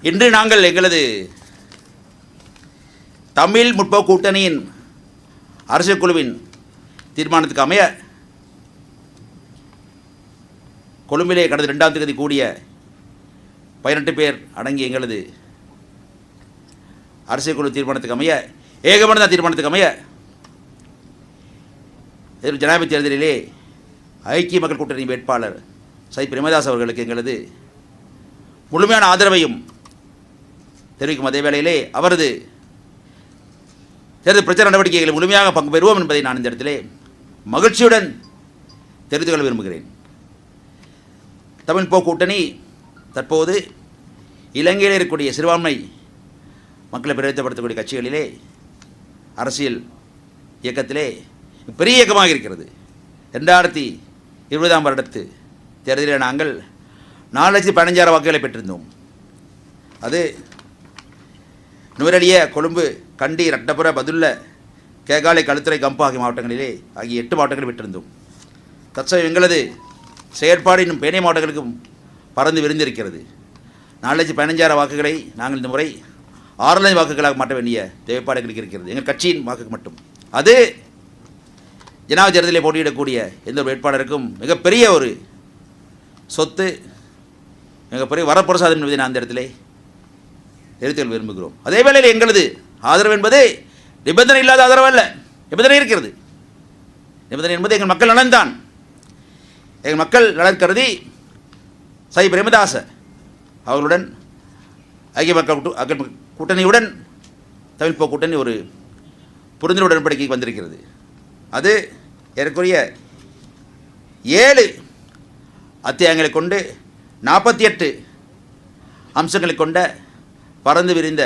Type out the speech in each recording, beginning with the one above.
இன்று நாங்கள் எங்களது தமிழ் முற்போக்கு கூட்டணியின் அரசியல் குழுவின் தீர்மானத்துக்கு அமைய கொழும்பிலே கடந்த 2ஆம் தேதி கூடிய 18 பேர் அடங்கிய எங்களது அரசியல் குழு தீர்மானத்துக்கு அமைய ஏகமனத தீர்மானத்துக்கு அமைய ஜனாதிபதி தேர்தலிலே ஐக்கிய மக்கள் கூட்டணி வேட்பாளர் சஜித் பிரேமதாஸ் அவர்களுக்கு எங்களது முழுமையான ஆதரவையும் தெரிவிக்கும் அதே வேளையிலே அவரது தேர்தல் பிரச்சார நடவடிக்கைகளில் முழுமையாக பங்கு பெறுவோம் என்பதை நான் இந்த இடத்திலே மகிழ்ச்சியுடன் தெரிவித்துக் கொள்ள விரும்புகிறேன். தமிழ் போக்கு கூட்டணி தற்போது இலங்கையில் இருக்கக்கூடிய சிறுபான்மை மக்களை பிரதிநிதித்துவப்படுத்தக்கூடிய கட்சிகளிலே அரசியல் இயக்கத்திலே பெரிய இயக்கமாக இருக்கிறது. 2020ஆம் வருடத்து தேர்தலில் நாங்கள் 4,15,000 வாக்குகளை பெற்றிருந்தோம். அது நுவரெலிய, கொழும்பு, கண்டி, ரட்டபுர, பதுல்ல, கேகாலை, களுத்துறை, கம்பா ஆகிய ஆகிய 8 மாவட்டங்களில் பெற்றிருந்தோம். தற்சமயம் எங்களது செயற்பாடு இன்னும் பேனை மாவட்டங்களுக்கும் பறந்து விரிந்திருக்கிறது. 4,15,000 வாக்குகளை நாங்கள் இந்த முறை 6 லட்சம் வாக்குகளாக மாற்ற வேண்டிய தேவைப்பாடு எங்களுக்கு இருக்கிறது, எங்கள் கட்சியின் வாக்குக்கு மட்டும். அது ஜனாதிபதி தேர்தலில் போட்டியிடக்கூடிய எந்த ஒரு வேட்பாளருக்கும் மிகப்பெரிய ஒரு சொத்து, மிகப்பெரிய வரப்பிரசாதம் என்பதை நான் அந்த இடத்திலே தெரிவித்துக் விரும்புகிறோம். அதே வேளையில் எங்களது ஆதரவு என்பது நிபந்தனை இல்லாத ஆதரவு அல்ல, நிபந்தனை இருக்கிறது. நிபந்தனை என்பது எங்கள் மக்கள் நலன்தான். எங்கள் மக்கள் நலன் கருதி சஜித் பிரேமதாச அவர்களுடன் ஐக்கிய மக்கள் கூட்டணியுடன் தமிழ் போக்கு கூட்டணி ஒரு புரிந்துணர்வு உடன்படிக்கைக்கு வந்திருக்கிறது. அது ஏறக்குறைய 7 அத்தியாயங்களை கொண்டு 48 அம்சங்களை கொண்ட பறந்து விரிந்த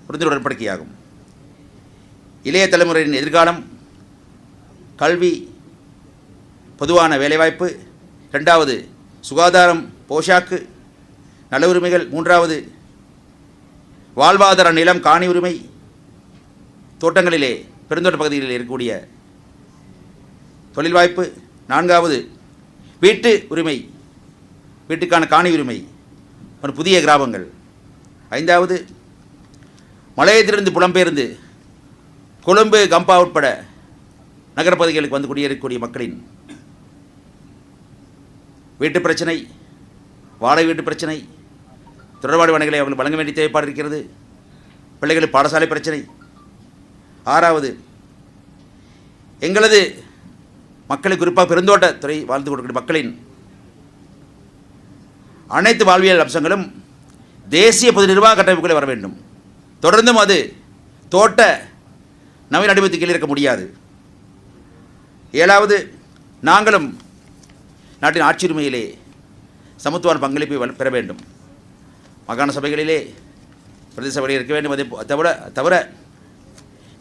புரிந்துணர்வு உடன்படிக்கையாகும். இளைய தலைமுறையின் எதிர்காலம், கல்வி, பொதுவான வேலைவாய்ப்பு, 2வது சுகாதாரம், போஷாக்கு, நல உரிமைகள், 3வது வாழ்வாதார நிலம், காணி உரிமை, தோட்டங்களிலே பெருந்தோட்ட பகுதிகளில் இருக்கக்கூடிய தொழில் வாய்ப்பு, 4வது வீட்டு உரிமை, வீட்டுக்கான காணி உரிமை, புதிய கிராமங்கள், 5வது மலையத்திலிருந்து புலம்பெயர்ந்து கொழும்பு, கம்பா உட்பட நகரப்பகுதிகளுக்கு வந்து குடியேறக்கூடிய மக்களின் வீட்டு பிரச்சனை, வாடகை வீட்டு பிரச்சனை, தொடர்பாடு வணிகளை அவர்கள் வழங்க வேண்டிய தேவைப்பாடு இருக்கிறது. பிள்ளைகளுக்கு பாடசாலை பிரச்சனை. 6வது எங்களது மக்களை, குறிப்பாக பெருந்தோட்டத்துறை வாழ்ந்து கொடுக்கக்கூடிய மக்களின் அனைத்து வாழ்வியல் அம்சங்களும் தேசிய பொது நிர்வாக கட்டமைப்புகளை வர வேண்டும். தொடர்ந்தும் அது தோட்ட நவீன அடிமைக்கு கீழே இருக்க முடியாது. 7வது நாங்களும் நாட்டின் ஆட்சி உரிமையிலே சமத்துவ பங்களிப்பை பெற வேண்டும். மாகாண சபைகளிலே, பிரதேச சபையில் இருக்க வேண்டும். அதை தவிர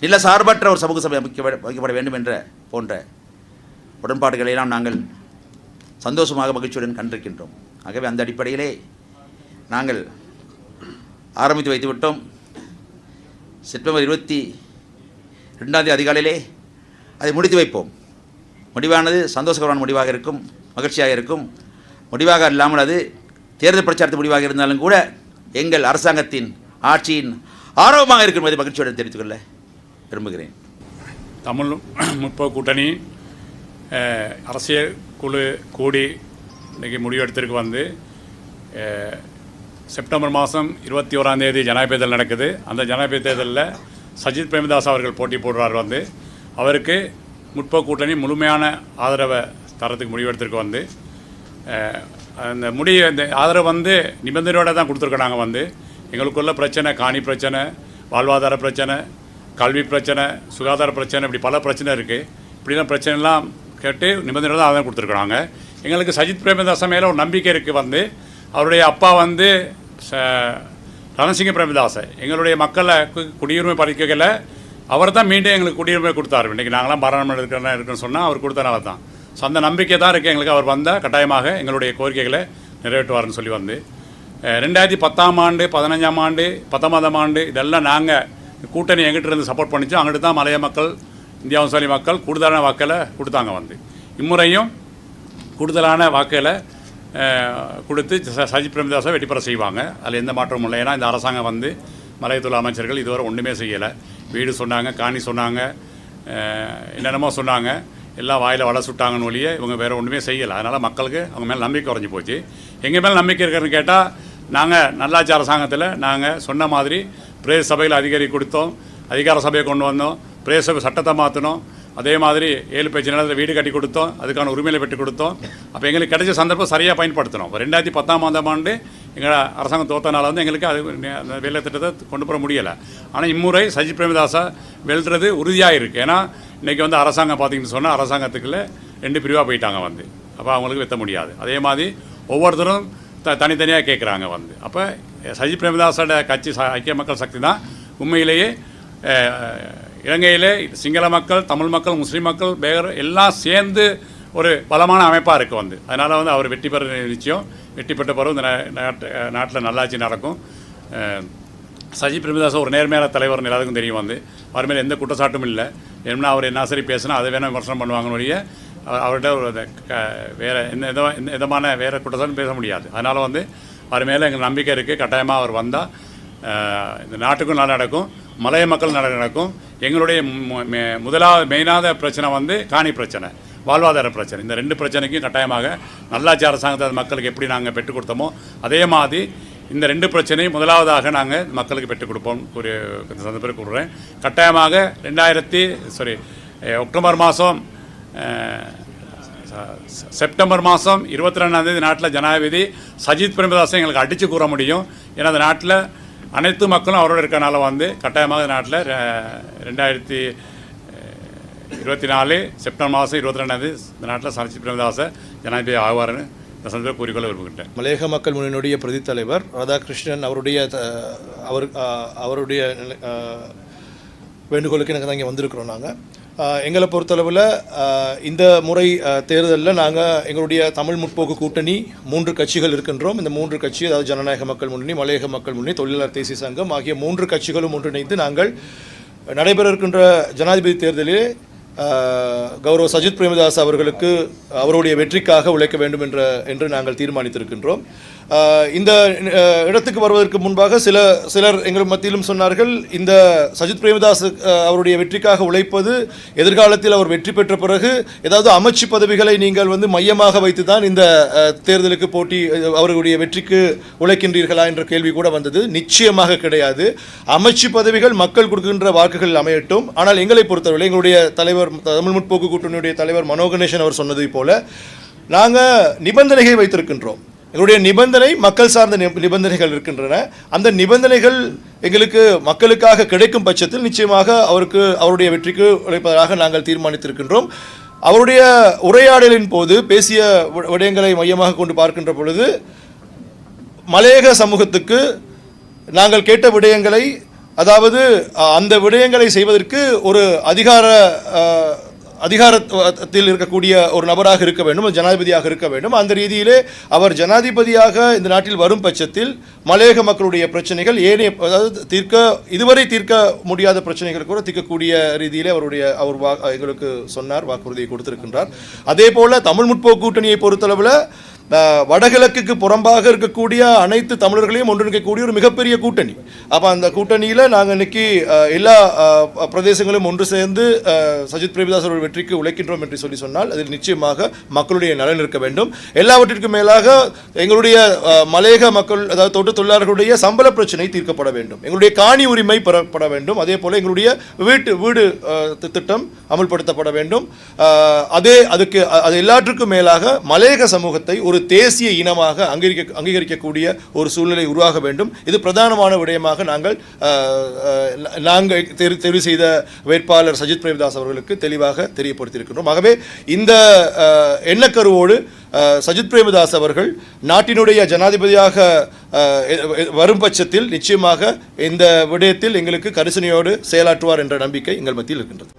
நில சார்பற்ற ஒரு சமூக சபை அமைக்கப்பட வேண்டும் என்ற போன்ற உடன்பாடுகளை எல்லாம் நாங்கள் சந்தோஷமாக மகிழ்ச்சியுடன் கண்டிருக்கின்றோம். ஆகவே அந்த அடிப்படையிலே நாங்கள் ஆரம்பித்து வைத்துவிட்டோம். செப்டம்பர் 22ஆம் தேதி அதிகாலையிலே அதை முடித்து வைப்போம். முடிவானது சந்தோஷகரமான முடிவாக இருக்கும், மகிழ்ச்சியாக இருக்கும். முடிவாக இல்லாமல் அது தேர்தல் பிரச்சாரத்து முடிவாக இருந்தாலும் கூட எங்கள் அரசாங்கத்தின் ஆட்சியின் ஆர்வமாக இருக்கும் என்பதை மகிழ்ச்சியுடன் தெரிவித்துக் கொள்ள விரும்புகிறேன். தமிழ் முற்போக்கு கூட்டணி அரசியல் குழு கூடி இன்றைக்கி முடிவெடுத்திருக்கு. வந்து செப்டம்பர் மாதம் 21ஆம் தேதி ஜனாதிபதி தேர்தல் நடக்குது. அந்த ஜனாதிபதி தேர்தலில் சஜித் பிரேமதாஸ் அவர்கள் போட்டி போடுறார். வந்து அவருக்கு முற்போக்கு கூட்டணி முழுமையான ஆதரவை தரத்துக்கு முடிவெடுத்திருக்கு. வந்து அந்த ஆதரவு வந்து நிபந்தனையோடு தான் கொடுத்துருக்கோம். நாங்கள் வந்து எங்களுக்குள்ள பிரச்சனை, காணி பிரச்சனை, வாழ்வாதார பிரச்சனை, கல்வி பிரச்சனை, சுகாதார பிரச்சனை, இப்படி பல பிரச்சனை இருக்குது. இப்படிலாம் பிரச்சனைலாம் கேட்டு நிபந்தனையோடு தான் ஆதரவு கொடுத்துருக்குறாங்க. எங்களுக்கு சஜித் பிரேமதாஸ் மேலே ஒரு நம்பிக்கை இருக்குது. வந்து அவருடைய அப்பா வந்து ரணசிங்க பிரேமதாஸ் எங்களுடைய மக்களை குடியுரிமை பறிக்கல அவர் தான் மீண்டும் எங்களுக்கு குடியுரிமை கொடுத்தாரு. இன்றைக்கி நாங்களாம் பாராளுமன்ற இருக்குன்னு சொன்னால் அவர் கொடுத்தனால தான். ஸோ அந்த நம்பிக்கை தான் இருக்குது எங்களுக்கு. அவர் வந்தால் கட்டாயமாக எங்களுடைய கோரிக்கைகளை நிறைவேற்றுவார்னு சொல்லி வந்து 2010ஆம் ஆண்டு, 15ஆம் ஆண்டு, 19ஆம் ஆண்டு இதெல்லாம் நாங்கள் கூட்டணி எங்கிட்ட இருந்து சப்போர்ட் பண்ணிச்சோம். அங்கிட்டு தான் மலைய மக்கள், இந்தியா வம்சாவளி மக்கள் கூடுதலான வாக்களை கொடுத்தாங்க. வந்து இம்முறையும் கூடுதலான வாக்குகளை கொடுத்து சஜித் பிரேமதாஸை வெட்டிப்பெற செய்வாங்க. அதில் எந்த மாற்றமும் இல்லை. ஏன்னா இந்த அரசாங்கம் வந்து மலையத்துள்ள அமைச்சர்கள் இதுவரை ஒன்றுமே செய்யலை. வீடு சொன்னாங்க, காணி சொன்னாங்க, என்னென்னமோ சொன்னாங்க, எல்லாம் வாயில் வடை சுட்டாங்கன்னு ஒழிய இவங்க வேறு ஒன்றுமே செய்யலை. அதனால் மக்களுக்கு அவங்க மேலே நம்பிக்கை குறைஞ்சி போச்சு. எங்கள் மேலே நம்பிக்கை இருக்கிறன்னு கேட்டால் நாங்கள் நல்லாட்சி அரசாங்கத்தில் நாங்கள் சொன்ன மாதிரி பிரதேச சபையில் அதிகார சபையை கொண்டு வந்தோம், பிரதேச சபை சட்டத்தை மாற்றினோம். அதே மாதிரி 7 பேச்சு நிலத்தில் வீடு கட்டி கொடுத்தோம், அதுக்கான உரிமையை பெற்று கொடுத்தோம். அப்போ எங்களுக்கு கிடைச்ச சந்தர்ப்பம் சரியாக பயன்படுத்தணும். இப்போ 2010ஆம் ஆண்டு எங்கள் அரசாங்கம் தோற்றனால வந்து எங்களுக்கு அது வேலை திட்டத்தை கொண்டு போக முடியலை. ஆனால் இம்முறை சஜித் பிரேமதாஸை வெல்றது உறுதியாக இருக்குது. ஏன்னா இன்றைக்கி வந்து அரசாங்கம் பார்த்திங்கன்னு சொன்னால் அரசாங்கத்துக்குள்ள 2 பிரிவாக போயிட்டாங்க வந்து. அப்போ அவங்களுக்கு வெற்ற முடியாது. அதே மாதிரி ஒவ்வொருத்தரும் தனித்தனியாக கேட்குறாங்க வந்து. அப்போ சஜித் பிரேமதாஸோட கட்சி ஐக்கிய மக்கள் சக்தி தான் உண்மையிலேயே இலங்கையிலே சிங்கள மக்கள், தமிழ் மக்கள், முஸ்லீம் மக்கள், பேகர் எல்லாம் சேர்ந்து ஒரு பலமான அமைப்பாக இருக்குது வந்து. அதனால் வந்து அவர் வெற்றி பெற நிச்சயம். வெற்றி பெற்ற பிறகு இந்த நாட்டில் நல்லாட்சி நடக்கும். சஜித் பிரேமதாஸ் ஒரு நேர்மையான தலைவர் எல்லாருக்கும் தெரியும் வந்து. அவர் மேலே எந்த குற்றச்சாட்டும் இல்லை. ஏன்னா அவர் என்ன சரி பேசினா அதை வேணால் விமர்சனம் பண்ணுவாங்கன்னு ஒழிய அவர்கிட்ட ஒரு வேறு எந்த விதமான வேறு குற்றச்சாட்டும் பேச முடியாது. அதனால் வந்து அவர் மேலே எங்களுக்கு நம்பிக்கை இருக்குது. கட்டாயமாக அவர் வந்தால் இந்த நாட்டுக்கும் நல்லா நடக்கும், மலைய மக்கள் நடக்கும். எங்களுடைய மெயினான பிரச்சனை வந்து காணி பிரச்சனை, வாழ்வாதார பிரச்சனை. இந்த 2 பிரச்சனைக்கும் கட்டாயமாக நல்லாட்சி அரசாங்கத்தை மக்களுக்கு எப்படி நாங்கள் பெற்றுக் கொடுத்தோமோ அதே மாதிரி இந்த 2 பிரச்சனையும் முதலாவதாக நாங்கள் மக்களுக்கு பெற்றுக் கொடுப்போம். ஒரு சந்தர்ப்பத்தை கூறுறேன். கட்டாயமாக செப்டம்பர் மாதம் 22ஆம் நாட்டில் ஜனாதிபதி சஜித் பிரேமதாஸை எங்களுக்கு அடித்து கூற முடியும். ஏன்னா அந்த நாட்டில் அனைத்து மக்களும் அவரோட இருக்கனால வந்து கட்டாயமாக நாட்டில் 2024 செப்டம்பர் மாதம் 22ஆம் இந்த நாட்டில் சஜித் பிரேமதாஸை ஜனாதிபதி ஆவார்னு இந்த சந்தர்ப்பத்தை கூறிக்கொள்ள விரும்புகின்றேன். மலையக மக்கள் முன்னணியுடைய பிரதி தலைவர் ராதாகிருஷ்ணன் அவருடைய வேண்டுகோளுக்கு எனக்கு தான் இங்கே வந்திருக்கிறோம். நாங்கள் எங்களை பொறுத்தளவில் இந்த முறை தேர்தலில் நாங்கள் எங்களுடைய தமிழ் முற்போக்கு கூட்டணி 3 கட்சிகள் இருக்கின்றோம். இந்த 3 கட்சி, அதாவது ஜனநாயக மக்கள் முன்னணி, மலையக மக்கள் முன்னணி, தொழிலாளர் தேசிய சங்கம் ஆகிய 3 கட்சிகளும் ஒன்றிணைந்து நாங்கள் நடைபெற இருக்கின்ற ஜனாதிபதி தேர்தலில் கௌரவ சஜித் பிரேமதாஸ் அவர்களுக்கு அவருடைய வெற்றிக்காக உழைக்க வேண்டும் என்று நாங்கள் தீர்மானித்திருக்கின்றோம். இந்த இடத்துக்கு வருவதற்கு முன்பாக சிலர் எங்கள் மத்தியிலும் சொன்னார்கள், இந்த சஜித் பிரேமதாஸ் அவருடைய வெற்றிக்காக உழைப்பது எதிர்காலத்தில் அவர் வெற்றி பெற்ற பிறகு ஏதாவது அமைச்சு பதவிகளை நீங்கள் வந்து மையமாக வைத்து தான் இந்த தேர்தலுக்கு அவர்களுடைய வெற்றிக்கு உழைக்கின்றீர்களா என்ற கேள்வி கூட வந்தது. நிச்சயமாக கிடையாது. அமைச்சு பதவிகள் மக்கள் கொடுக்கின்ற வாக்குகள் அமையட்டும். ஆனால் எங்களை பொறுத்தவரை எங்களுடைய தலைவர், தமிழ் முற்போக்கு கூட்டணியுடைய தலைவர் மனோ கணேசன் அவர் சொன்னதை போல நாங்கள் நிபந்தனைகளை வைத்திருக்கின்றோம். எங்களுடைய நிபந்தனை மக்கள் சார்ந்த நிபந்தனைகள் இருக்கின்றன. அந்த நிபந்தனைகள் எங்களுக்கு மக்களுக்காக கிடைக்கும் பட்சத்தில் நிச்சயமாக அவருடைய வெற்றிக்கு உழைப்பதாக நாங்கள் தீர்மானித்திருக்கின்றோம். அவருடைய உரையாடலின் போது பேசிய விடயங்களை மையமாக கொண்டு பார்க்கின்ற பொழுது மலையக சமூகத்துக்கு நாங்கள் கேட்ட விடயங்களை, அதாவது அந்த விடயங்களை செய்வதற்கு ஒரு அதிகாரத்தில் இருக்கக்கூடிய ஒரு நபராக இருக்க வேண்டும், ஜனாதிபதியாக இருக்க வேண்டும். அந்த ரீதியிலே அவர் ஜனாதிபதியாக இந்த நாட்டில் வரும் பட்சத்தில் மலையக மக்களுடைய பிரச்சனைகள் இதுவரை தீர்க்க முடியாத பிரச்சனைகள் கூட தீர்க்கக்கூடிய ரீதியிலே அவர் எங்களுக்கு சொன்னார், வாக்குறுதியை கொடுத்திருக்கின்றார். அதே போல தமிழ் முற்போக்கு கூட்டணியை பொறுத்தளவில் வடகிழக்குக்கு புறம்பாக இருக்கக்கூடிய அனைத்து தமிழர்களையும் ஒன்றிணைக்கக்கூடிய ஒரு மிகப்பெரிய கூட்டணி. அப்போ அந்த கூட்டணியில் நாங்கள் இன்னைக்கு எல்லா பிரதேசங்களும் ஒன்று சேர்ந்து சஜித் பிரேமதாஸ் அவர்கள் வெற்றிக்கு உழைக்கின்றோம் என்று சொன்னால் அதில் நிச்சயமாக மக்களுடைய நலன் இருக்க வேண்டும். எல்லாவற்றிற்கும் மேலாக எங்களுடைய மலையக மக்கள், அதாவது தோட்ட தொழிலாளர்களுடைய சம்பள பிரச்சனை தீர்க்கப்பட வேண்டும். எங்களுடைய காணி உரிமை பெறப்பட வேண்டும். அதே போல எங்களுடைய வீடு திட்டம் அமல்படுத்தப்பட வேண்டும். அது எல்லாற்றுக்கும் மேலாக மலையக சமூகத்தை ஒரு தேசிய இனமாக அங்கீகரிக்கக்கூடிய ஒரு சூழ்நிலை உருவாக வேண்டும். இது பிரதானமான விடயமாக நாங்கள் தெரிவு செய்த வேட்பாளர் சஜித் பிரேமதாஸ் அவர்களுக்கு தெளிவாக தெரியப்படுத்தியிருக்கின்றோம். ஆகவே இந்த எண்ணக்கருவோடு சஜித் பிரேமதாஸ் அவர்கள் நாட்டினுடைய ஜனாதிபதியாக வரும் பட்சத்தில் நிச்சயமாக இந்த விடயத்தில் எங்களுக்கு கரிசனையோடு செயலாற்றுவார் என்ற நம்பிக்கை எங்கள் மத்தியில் இருக்கின்றது.